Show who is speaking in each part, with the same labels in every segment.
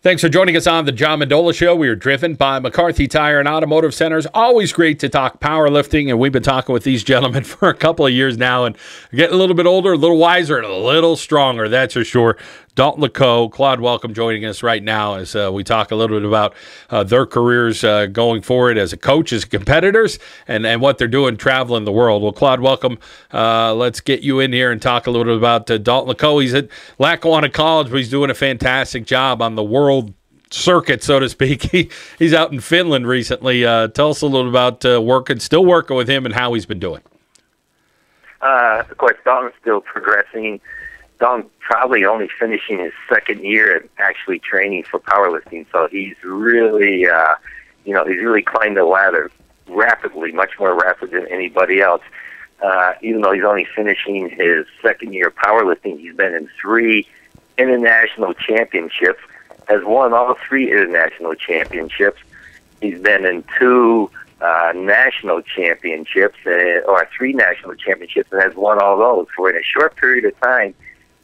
Speaker 1: Thanks for joining us on the John Mendola Show. We are driven by McCarthy Tire and Automotive Centers. Always great to talk powerlifting, and we've been talking with these gentlemen for a couple of years now, and getting a little bit older, a little wiser, and a little stronger, that's for sure. Dalton LaCoe, Claude Welcome joining us right now as we talk a little bit about their careers going forward as a coach, as competitors, and what they're doing traveling the world. Well, Claude Welcome, let's get you in here and talk a little bit about Dalton LaCoe. He's at Lackawanna College, but he's doing a fantastic job on the world circuit, so to speak. He's out in Finland recently. Tell us a little about still working with him and how he's been doing.
Speaker 2: Of course, Dalton's still progressing. Dalton probably only finishing his second year at actually training for powerlifting, so he's really, he's really climbed the ladder rapidly, much more rapid than anybody else. Even though he's only finishing his second year of powerlifting, he's been in 3 international championships, has won all 3 international championships. He's been in 2 national championships, or 3 national championships, and has won all those. For in a short period of time,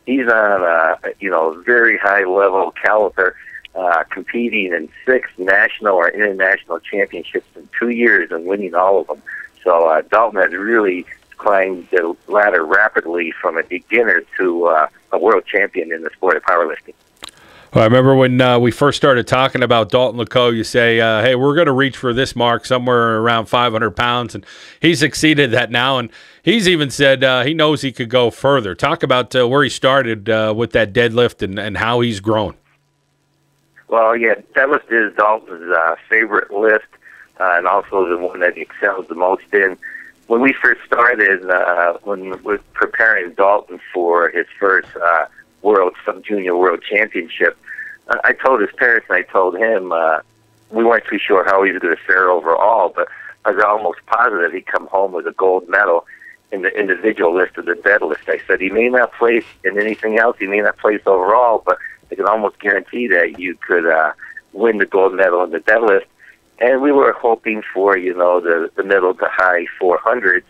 Speaker 2: he's on a very high level caliber, competing in 6 national or international championships in 2 years and winning all of them. So Dalton has really climbed the ladder rapidly from a beginner to a world champion in the sport of powerlifting.
Speaker 1: Well, I remember when we first started talking about Dalton LaCoe, you say, hey, we're going to reach for this mark somewhere around 500 pounds, and he's exceeded that now, and he's even said he knows he could go further. Talk about where he started with that deadlift and how he's grown. Well, yeah,
Speaker 2: deadlift is Dalton's favorite lift, and also the one that he excels the most in. When we first started, when we were preparing Dalton for his first Sub-Junior World Championship, I told his parents and I told him we weren't too sure how he was going to fare overall, but I was almost positive he'd come home with a gold medal in the individual lift of the deadlift. I said he may not place in anything else, he may not place overall, but I can almost guarantee that you could win the gold medal in the deadlift. And we were hoping for, the middle to high 400s,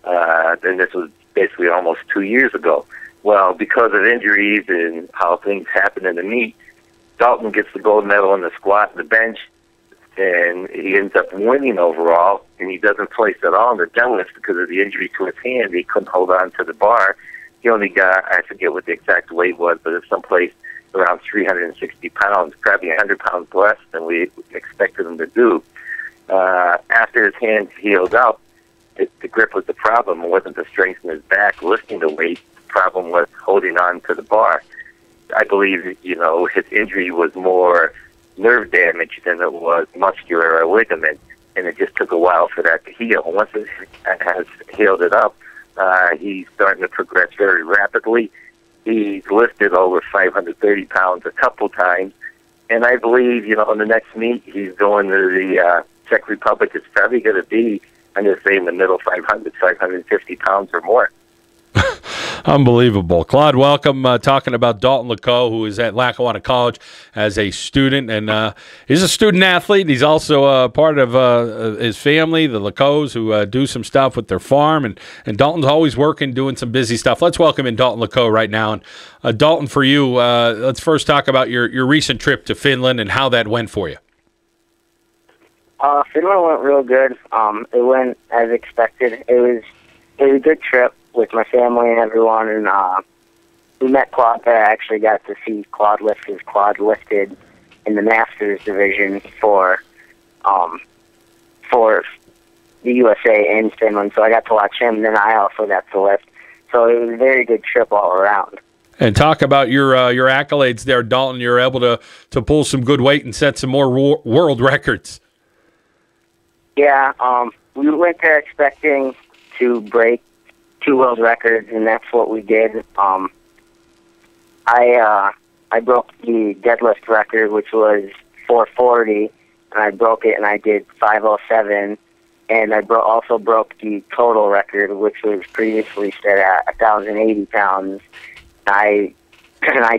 Speaker 2: and this was basically almost 2 years ago. Well, because of injuries and how things happen in the meet, Dalton gets the gold medal in the squat and the bench, and he ends up winning overall, and he doesn't place at all in the deadlift because of the injury to his hand. He couldn't hold on to the bar. He only got, I forget what the exact weight was, but it's someplace around 360 pounds, probably 100 pounds less than we expected him to do. After his hand healed up, the grip was the problem. It wasn't the strength in his back lifting the weight. Problem was holding on to the bar. I believe, his injury was more nerve damage than it was muscular or ligament, and it just took a while for that to heal. Once it has healed it up, he's starting to progress very rapidly. He's lifted over 530 pounds a couple times, and I believe, in the next meet, he's going to the Czech Republic. It's probably going to be, I'm going to say, in the middle 500, 550 pounds or more.
Speaker 1: Unbelievable. Claude Welcome talking about Dalton LaCoe, who is at Lackawanna College as a student, and he's a student athlete. He's also part of his family, the LaCoes, who do some stuff with their farm, and Dalton's always working, doing some busy stuff. Let's welcome in Dalton LaCoe right now. And Dalton, for you, let's first talk about your recent trip to Finland and how that went for you.
Speaker 3: Finland went real good. It went as expected. It was a good trip with my family and everyone, and we met Claude there. I actually got to see Claude lift his quad lifted in the Masters division for the USA in Finland, so I got to watch him, and then I also got to lift. So it was a very good trip all around.
Speaker 1: And talk about your accolades there, Dalton. You're able to pull some good weight and set some more world records.
Speaker 3: Yeah, we went there expecting to break 2 world records, and that's what we did. I broke the deadlift record, which was 440, and I broke it, and I did 507, and I also broke the total record, which was previously set at 1,080 pounds. I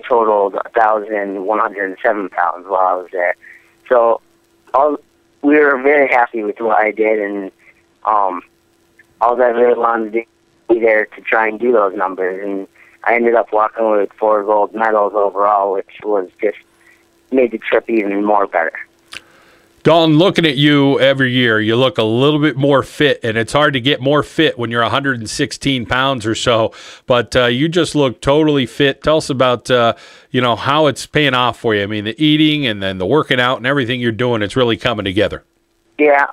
Speaker 3: totaled 1,107 pounds while I was there. So we were very happy with what I did, and all that I really wanted to do there to try and do those numbers, and I ended up walking with 4 gold medals overall, which was just made the trip even more better.
Speaker 1: Dalton, looking at you every year, you look a little bit more fit, and it's hard to get more fit when you're 116 pounds or so, but you just look totally fit. Tell us about, how it's paying off for you. I mean, the eating and then the working out and everything you're doing, it's really coming together.
Speaker 3: Yeah,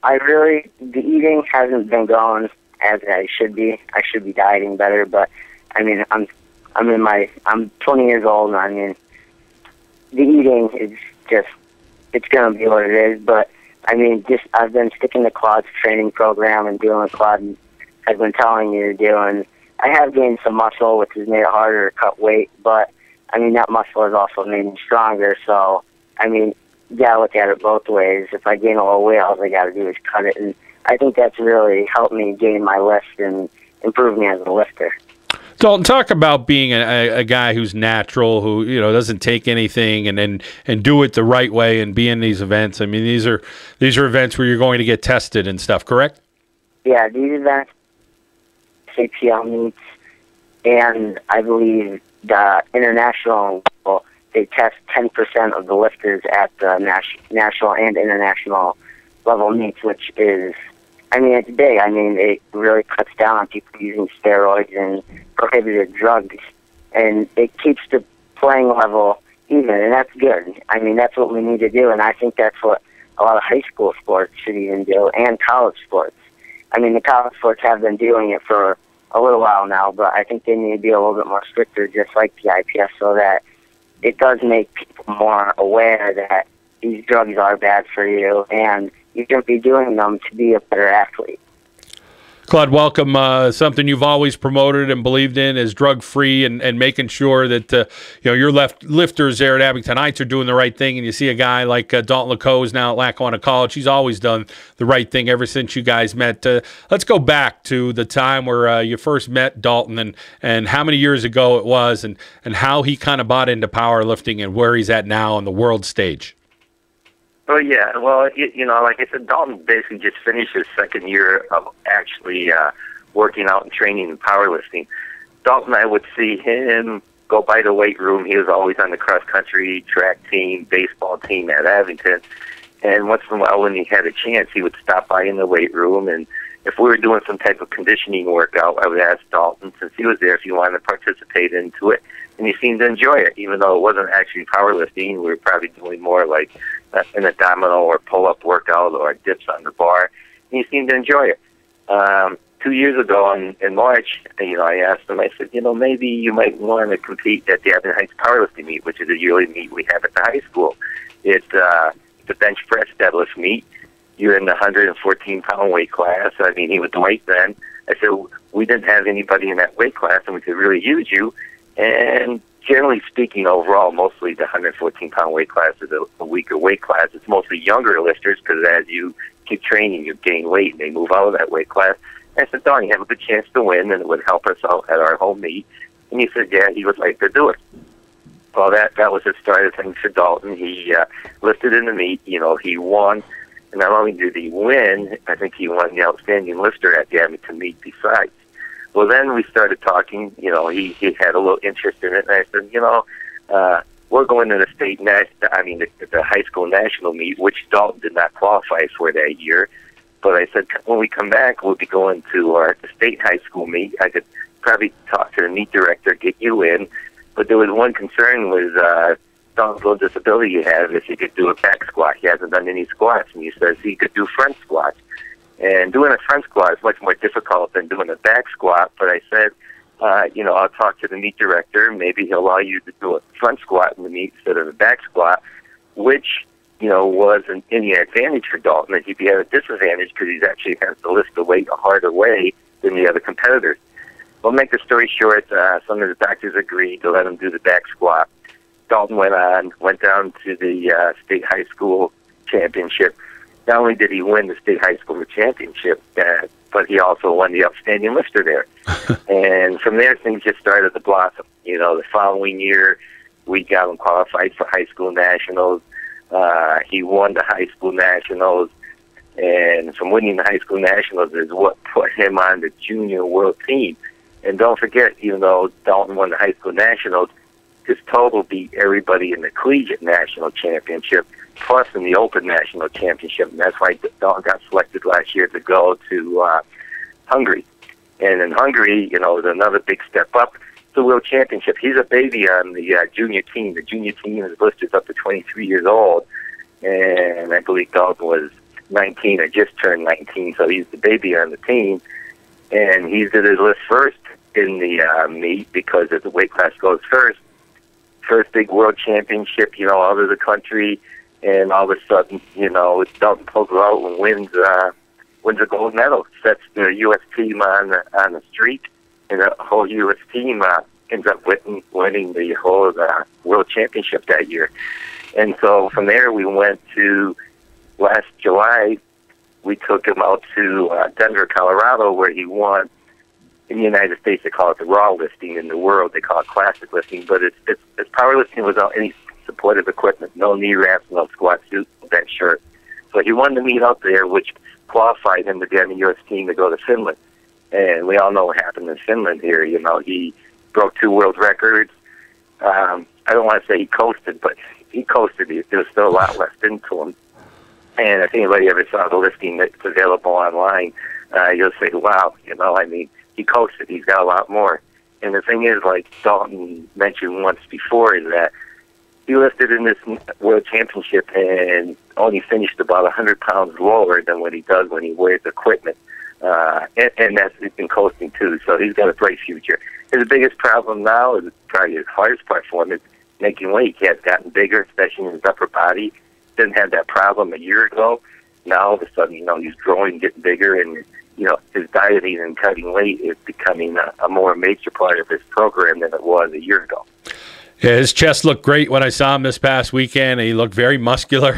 Speaker 3: the eating hasn't been going as I should be. I should be dieting better, but, I mean, I'm 20 years old, and I mean, the eating is just, it's going to be what it is, but, I mean, I've been sticking to Claude's training program and doing what Claude has been telling me to do, and I have gained some muscle, which has made it harder to cut weight, but, I mean, that muscle has also made me stronger, so, I mean, you got to look at it both ways. If I gain a little weight, all I got to do is cut it, and I think that's really helped me gain my lift and improve me as a lifter.
Speaker 1: Dalton, talk about being a guy who's natural, who doesn't take anything, and do it the right way and be in these events. I mean, these are events where you're going to get tested and stuff, correct?
Speaker 3: Yeah, these events, CPL meets, and I believe the international level, they test 10% of the lifters at the national and international level meets, which is, I mean, it's big. I mean, it really cuts down on people using steroids and prohibited drugs, and it keeps the playing level even, and that's good. I mean, that's what we need to do, and I think that's what a lot of high school sports should even do, and college sports. I mean, the college sports have been doing it for a little while now, but I think they need to be a little bit more stricter, just like the IPS, so that it does make people more aware that these drugs are bad for you, and you shouldn't be doing them to be a better athlete.
Speaker 1: Claude, welcome. Something you've always promoted and believed in is drug-free and making sure that your lifters there at Abington Heights are doing the right thing. And you see a guy like Dalton LaCoe is now at Lackawanna College. He's always done the right thing ever since you guys met. Let's go back to the time where you first met Dalton and how many years ago it was and how he kind of bought into powerlifting and where he's at now on the world stage.
Speaker 2: Oh, yeah. Well, like I said, Dalton basically just finished his second year of actually working out and training in powerlifting. Dalton, I would see him go by the weight room. He was always on the cross-country, track team, baseball team at Abington. And once in a while, when he had a chance, he would stop by in the weight room. And if we were doing some type of conditioning workout, I would ask Dalton, since he was there, if he wanted to participate into it. And he seemed to enjoy it, even though it wasn't actually powerlifting. We were probably doing more like an abdominal or pull-up workout or dips on the bar. And he seemed to enjoy it. 2 years ago in March, I asked him, I said, maybe you might want to compete at the Abington Heights powerlifting meet, which is a yearly meet we have at the high school. It's the bench press deadlift meet. You're in the 114-pound weight class. I mean, he was weight then. I said, we didn't have anybody in that weight class, and we could really use you. And generally speaking, overall, mostly the 114-pound weight class is a weaker weight class. It's mostly younger lifters because as you keep training, you gain weight, and they move out of that weight class. And I said, Don, you have a good chance to win, and it would help us out at our home meet. And he said, yeah, he would like to do it. Well, that was the start of things for Dalton. He lifted in the meet. He won. And not only did he win, I think he won the outstanding lifter at the Abington meet besides. Well, then we started talking. He had a little interest in it, and I said, we're going to the high school national meet, which Dalton did not qualify for that year. But I said, when we come back, we'll be going to the state high school meet. I could probably talk to the meet director, get you in. But there was one concern with Dalton's little disability he has, if he could do a back squat. He hasn't done any squats, and he says he could do front squats. And doing a front squat is much more difficult than doing a back squat. But I said, I'll talk to the meet director. Maybe he'll allow you to do a front squat in the meet instead of a back squat, which, wasn't any advantage for Dalton. And he'd be at a disadvantage because he actually has to lift the weight a harder way than the other competitors. Well, make the story short, some of the doctors agreed to let him do the back squat. Dalton went down to the state high school championship. Not only did he win the state high school championship, but he also won the outstanding lifter there. And from there, things just started to blossom. The following year, we got him qualified for high school nationals. He won the high school nationals. And from winning the high school nationals is what put him on the junior world team. And don't forget, even though Dalton won the high school nationals, his total beat everybody in the collegiate national championship, plus in the open national championship. And that's why Dalton got selected last year to go to Hungary. And in Hungary, you know, it was another big step up to the World Championship. He's a baby on the junior team. The junior team is listed up to 23 years old. And I believe Dalton was 19 or just turned 19, so he's the baby on the team. And he's at his list first in the meet because the weight class goes first. First big world championship, you know, out of the country, and all of a sudden, you know, Dalton pulls it out and wins a gold medal, sets the U.S. team on the streak, and the whole U.S. team ends up winning the whole world championship that year. And so from there, we went to last July. We took him out to Denver, Colorado, where he won. In the United States, they call it the raw lifting. In the world, they call it classic lifting. But it's powerlifting without any supportive equipment, no knee wraps, no squat suit, no bench shirt. So he won the meet out there, which qualified him to get on the U.S. team to go to Finland. And we all know what happened in Finland here. You know, he broke 2 world records. I don't want to say he coasted, but he coasted. There was still a lot left into him. And if anybody ever saw the lifting that's available online, you'll say, wow, you know, I mean, he coasted. He's got a lot more. And the thing is, like Dalton mentioned once before, is that he lifted in this World Championship and only finished about 100 pounds lower than what he does when he wears equipment. And that's been coasting too. So he's got a bright future. His biggest problem now is probably his hardest part for him is making weight. He has gotten bigger, especially in his upper body. Didn't have that problem a year ago. Now all of a sudden, you know, he's growing, getting bigger, and you know, his dieting and cutting weight is becoming a more major part of his program than it was a year ago.
Speaker 1: Yeah, his chest looked great when I saw him this past weekend. He looked very muscular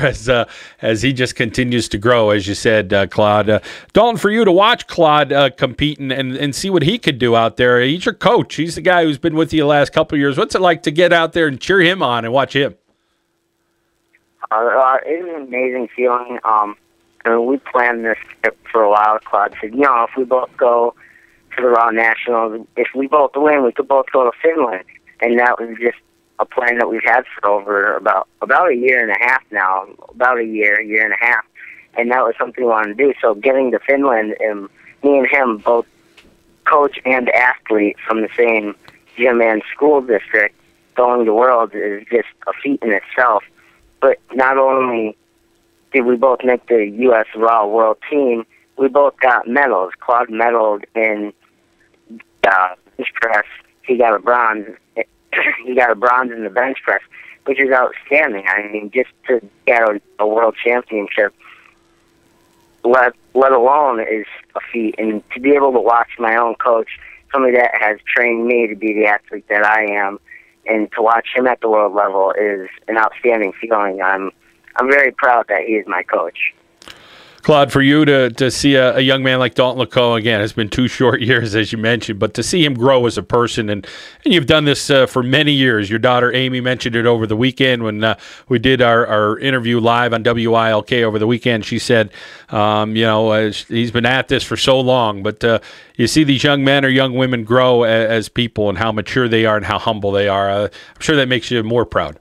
Speaker 1: as he just continues to grow, as you said, Claude. Dalton, for you to watch Claude compete and see what he could do out there, he's your coach. He's the guy who's been with you the last couple of years. What's it like to get out there and cheer him on and watch him?
Speaker 3: It's an amazing feeling. I mean, we planned this trip for a while. Claude said, you know, if we both go to the Raw Nationals, if we both win, we could both go to Finland. And that was just a plan that we've had for over about a year and a half now, about a year and a half. And that was something we wanted to do. So getting to Finland, and me and him both coach and athlete from the same gym and school district, going to Worlds is just a feat in itself. But not only did we both make the U.S. Raw World team, we both got medals. Claude medaled in bench press. He got a bronze. He got a bronze in the bench press, which is outstanding. I mean, just to get a world championship, let alone, is a feat. And to be able to watch my own coach, somebody that has trained me to be the athlete that I am, and to watch him at the world level is an outstanding feeling. I'm very proud that he is my coach.
Speaker 1: Claude, for you to see a young man like Dalton LaCoe, again, it's been 2 short years, as you mentioned, but to see him grow as a person, and you've done this for many years. Your daughter, Amy, mentioned it over the weekend when we did our interview live on WILK over the weekend. She said, you know, he's been at this for so long, but you see these young men or young women grow as people and how mature they are and how humble they are. I'm sure that makes you more proud.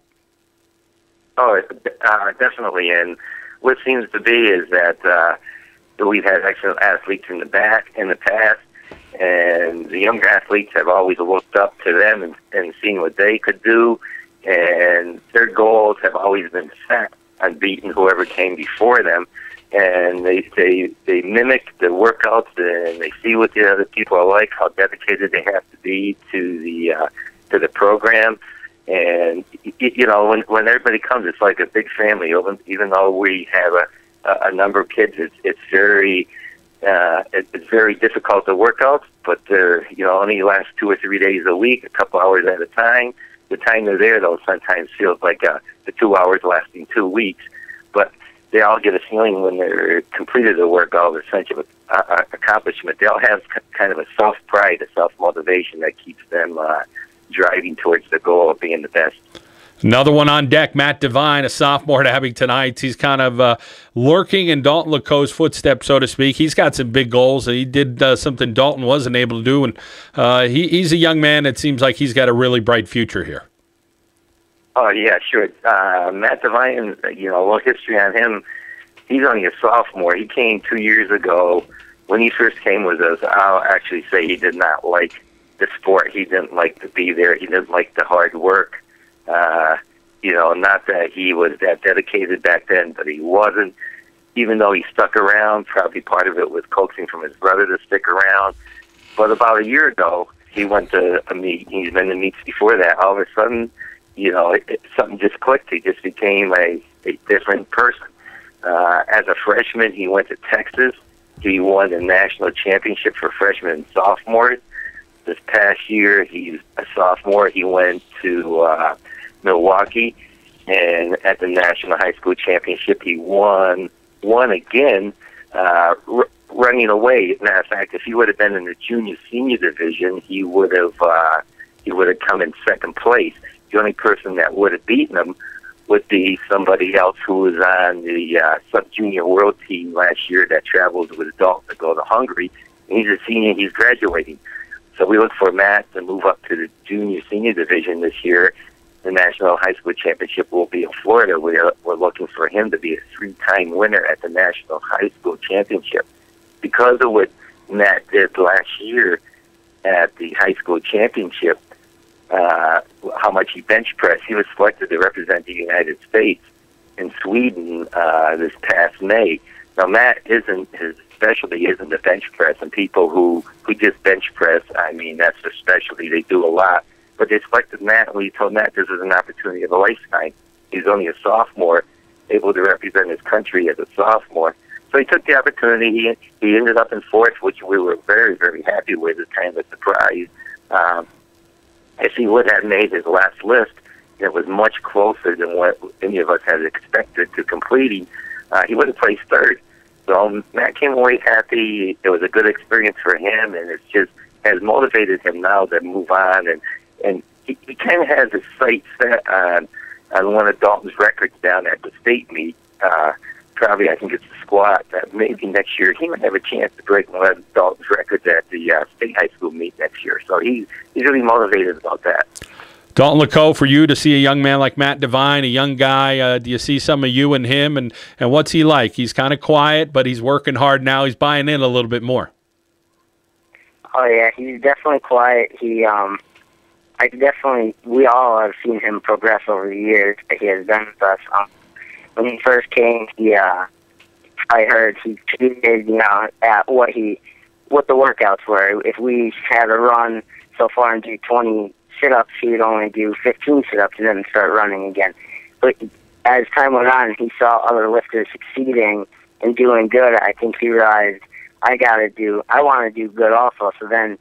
Speaker 2: Oh, definitely, and what seems to be is that we've had excellent athletes in the past, and the younger athletes have always looked up to them and seen what they could do, and their goals have always been set on beating whoever came before them, and they mimic the workouts, and they see what the other people are like, how dedicated they have to be to the program. And you know, when everybody comes, it's like a big family. Even though we have a number of kids, it's very difficult to work out. But they're, you know, only last 2 or 3 days a week, a couple hours at a time. The time they're there, though, sometimes feels like the 2 hours lasting 2 weeks. But they all get a feeling when they're completed the workout, a sense of accomplishment. They all have kind of a self-pride, a self-motivation that keeps them driving towards the goal of being the best.
Speaker 1: Another one on deck, Matt Devine, a sophomore at Abington Heights. He's kind of lurking in Dalton LaCoe's footsteps, so to speak. He's got some big goals. He did something Dalton wasn't able to do, and he's a young man. It seems like he's got a really bright future here.
Speaker 2: Oh, yeah, sure. Matt Devine, a little history on him. He's only a sophomore. He came 2 years ago. When he first came with us, I'll actually say he did not like the sport. He didn't like to be there. He didn't like the hard work. Not that he was that dedicated back then, but he wasn't. Even though he stuck around, probably part of it was coaxing from his brother to stick around. But about a year ago, he went to a meet. He's been to meets before that. All of a sudden, something just clicked. He just became a different person. As a freshman, he went to Texas. He won the national championship for freshmen and sophomores. This past year, he's a sophomore. He went to Milwaukee, and at the national high school championship, he won again, running away. Matter of fact, if he would have been in the junior-senior division, he would have come in second place. The only person that would have beaten him would be somebody else who was on the sub-junior world team last year that traveled with Dalton LaCoe to Hungary. And he's a senior. He's graduating. So we look for Matt to move up to the junior-senior division this year. The National High School Championship will be in Florida. We're looking for him to be a 3-time winner at the National High School Championship. Because of what Matt did last year at the high school championship, how much he bench pressed, he was selected to represent the United States in Sweden this past May. Now, Matt his specialty isn't the bench press, and people who just bench press, I mean, that's their specialty. They do a lot. But they selected Matt, and we told Matt this was an opportunity of a lifetime. He's only a sophomore, able to represent his country as a sophomore. So he took the opportunity. He ended up in fourth, which we were very, very happy with. It's kind of a surprise. If he would have made his last list, it was much closer than what any of us had expected to completing. He would have placed third. So Matt came away happy. It was a good experience for him, and it's just has motivated him now to move on. And he kind of has his sights set on one of Dalton's records down at the state meet. Probably, I think it's the squat. That maybe next year he might have a chance to break one of Dalton's records at the state high school meet next year. So he's really motivated about that.
Speaker 1: Dalton LaCoe, for you to see a young man like Matt Devine, a young guy, do you see some of you in him? And what's he like? He's kind of quiet, but he's working hard now. He's buying in a little bit more.
Speaker 3: Oh, yeah, he's definitely quiet. We all have seen him progress over the years that he has done with us. When he first came, I heard he treated, at what the workouts were. If we had a run so far and do 20 sit-ups, he would only do 15 sit-ups and then start running again. But as time went on, he saw other lifters succeeding and doing good. I think he realized, I want to do good also. So then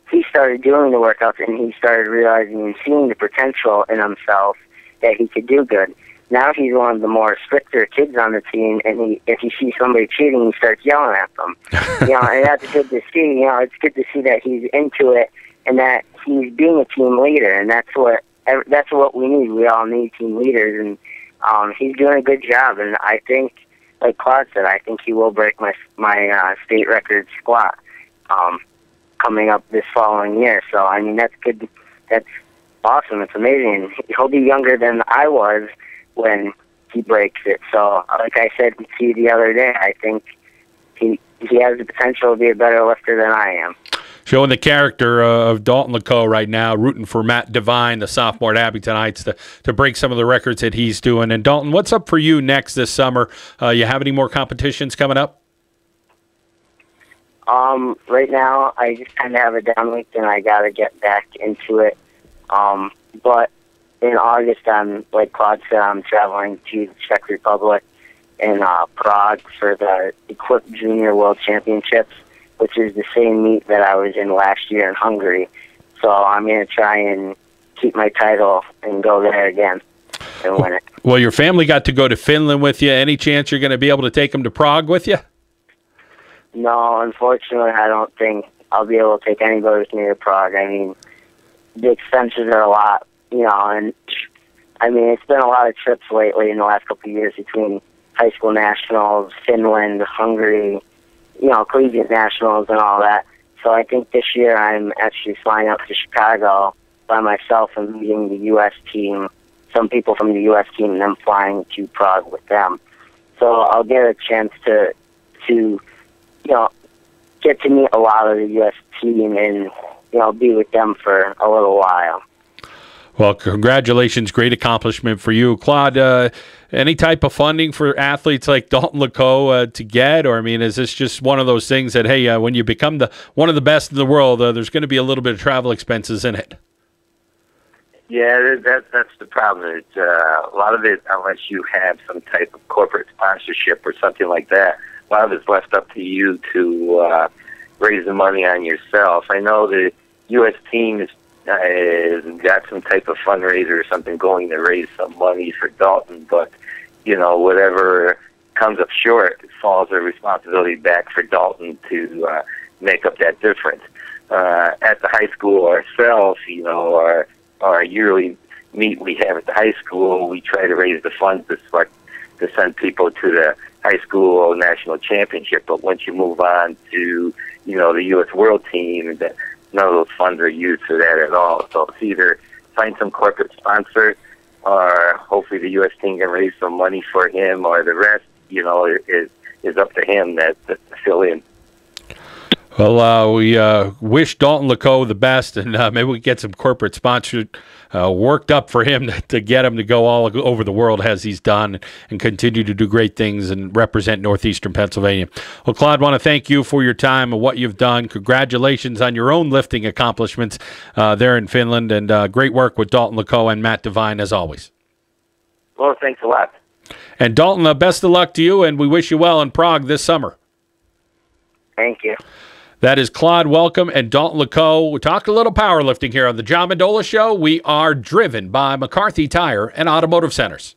Speaker 3: he started doing the workouts, and he started realizing and seeing the potential in himself that he could do good. Now he's one of the more stricter kids on the team, and if he sees somebody cheating, he starts yelling at them. And that's good to see. It's good to see that he's into it and that he's being a team leader, and that's what we need. We all need team leaders, and he's doing a good job. And I think, like Claude said, I think he will break my state record squat coming up this following year. So I mean, that's good. That's awesome. It's amazing. He'll be younger than I was when he breaks it. So, like I said to you the other day, I think he has the potential to be a better lifter than I am.
Speaker 1: Showing the character of Dalton LaCoe right now, rooting for Matt Devine, the sophomore at Abington Heights, to break some of the records that he's doing. And Dalton, what's up for you next this summer? You have any more competitions coming up?
Speaker 3: Right now, I just kind of have a down week, and I got to get back into it. But in August, like Claude said, I'm traveling to the Czech Republic in Prague for the Equipped Junior World Championships, which is the same meet that I was in last year in Hungary. So I'm going to try and keep my title and go there again and win it.
Speaker 1: Well, your family got to go to Finland with you. Any chance you're going to be able to take them to Prague with you?
Speaker 3: No, unfortunately, I don't think I'll be able to take anybody with me to Prague. I mean, the expenses are a lot, and I mean, it's been a lot of trips lately in the last couple of years between high school nationals, Finland, Hungary, collegiate nationals and all that. So I think this year I'm actually flying out to Chicago by myself and leading the U.S. team some people from the U.S. team and them flying to Prague with them. So I'll get a chance to get to meet a lot of the U.S. team and, be with them for a little while.
Speaker 1: Well, congratulations. Great accomplishment for you. Claude, any type of funding for athletes like Dalton LaCoe to get? Or, I mean, is this just one of those things that, hey, when you become one of the best in the world, there's going to be a little bit of travel expenses in it?
Speaker 2: Yeah, that's the problem. It's, a lot of it, unless you have some type of corporate sponsorship or something like that, a lot of it's left up to you to raise the money on yourself. I know the U.S. team has got some type of fundraiser or something going to raise some money for Dalton, but, whatever comes up short, it falls the responsibility back for Dalton to make up that difference. At the high school ourselves, our yearly meet we have at the high school, we try to raise the funds to send people to the high school national championship. But once you move on to, the U.S. World Team, that none of those funds are used for that at all. So it's either find some corporate sponsor, or hopefully the U.S. team can raise some money for him, or the rest, is up to him to fill in.
Speaker 1: Well, we wish Dalton LaCoe the best, and maybe we get some corporate sponsors worked up for him to get him to go all over the world as he's done and continue to do great things and represent Northeastern Pennsylvania. Well, Claude, I want to thank you for your time and what you've done. Congratulations on your own lifting accomplishments there in Finland, and great work with Dalton LaCoe and Matt Devine as always.
Speaker 2: Well, thanks a lot.
Speaker 1: And Dalton, best of luck to you, and we wish you well in Prague this summer.
Speaker 3: Thank you.
Speaker 1: That is Claude Welcome and Dalton LaCoe. We talked a little powerlifting here on the John Mendola Show. We are driven by McCarthy Tire and Automotive Centers.